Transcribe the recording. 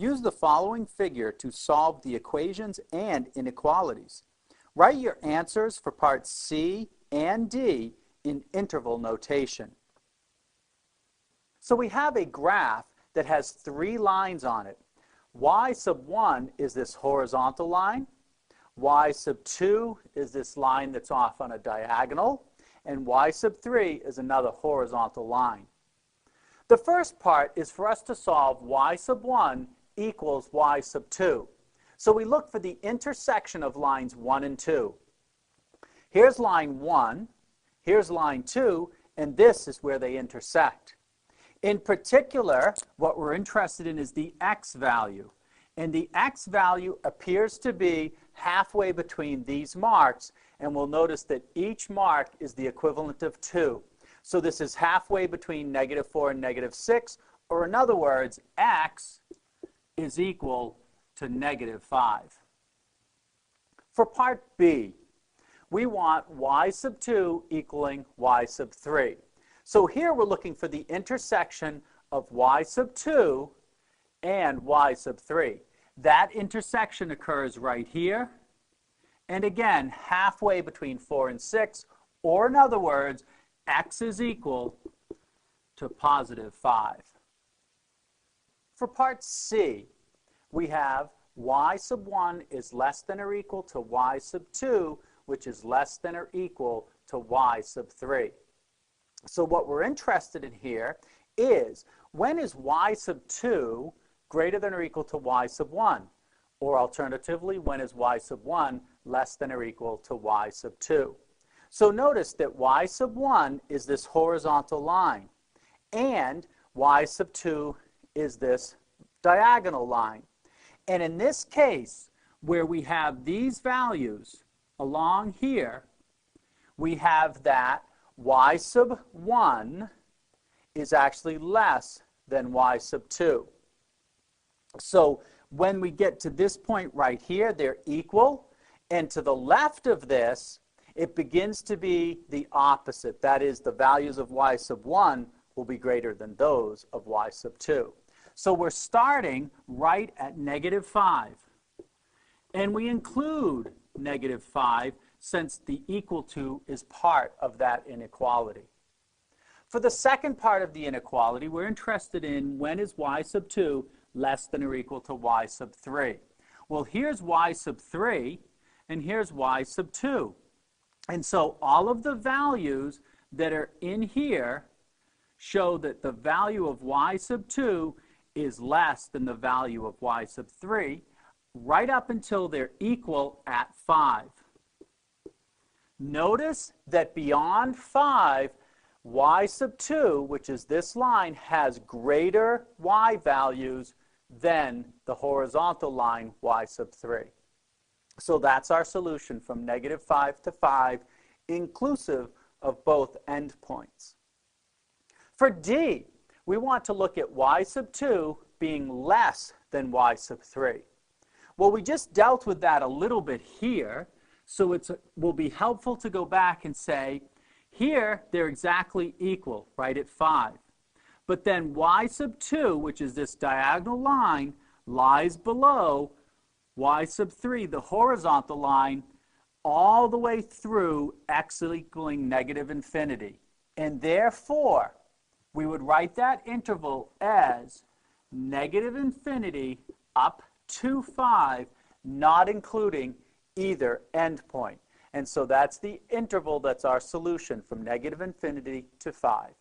Use the following figure to solve the equations and inequalities. Write your answers for parts C and D in interval notation. So we have a graph that has 3 lines on it. Y sub 1 is this horizontal line. Y sub 2 is this line that's off on a diagonal. And Y sub 3 is another horizontal line. The first part is for us to solve Y sub 1 equals Y sub 2. So we look for the intersection of lines 1 and 2. Here's line 1, here's line 2, and this is where they intersect. In particular, what we're interested in is the x value. And the x value appears to be halfway between these marks, and we'll notice that each mark is the equivalent of 2. So this is halfway between -4 and -6, or in other words, x is equal to -5. For part B, we want y sub 2 equaling y sub 3. So here we're looking for the intersection of y sub 2 and y sub 3. That intersection occurs right here, and again, halfway between 4 and 6, or in other words, x is equal to +5. For part C, we have y sub 1 is less than or equal to y sub 2, which is less than or equal to y sub 3. So what we're interested in here is, when is y sub 2 greater than or equal to y sub 1? Or alternatively, when is y sub 1 less than or equal to y sub 2? So notice that y sub 1 is this horizontal line, and y sub 2 is this diagonal line. And in this case, where we have these values along here, we have that y sub 1 is actually less than y sub 2. So when we get to this point right here, they're equal. And to the left of this, it begins to be the opposite. That is, the values of y sub 1 will be greater than those of y sub 2. So we're starting right at -5. And we include -5 since the equal to is part of that inequality. For the second part of the inequality, we're interested in, when is y sub 2 less than or equal to y sub 3? Well, here's y sub 3, and here's y sub 2. And so all of the values that are in here show that the value of y sub 2 is less than the value of y sub 3, right up until they're equal at 5. Notice that beyond 5, y sub 2, which is this line, has greater y values than the horizontal line y sub 3. So that's our solution from -5 to 5, inclusive of both endpoints. For D, we want to look at y sub 2 being less than y sub 3. Well, we just dealt with that a little bit here, so it will be helpful to go back and say, here they're exactly equal, right at 5. But then y sub 2, which is this diagonal line, lies below y sub 3, the horizontal line, all the way through x equaling -infinity. And therefore, we would write that interval as -infinity up to 5, not including either endpoint. And so that's the interval that's our solution from -infinity to 5.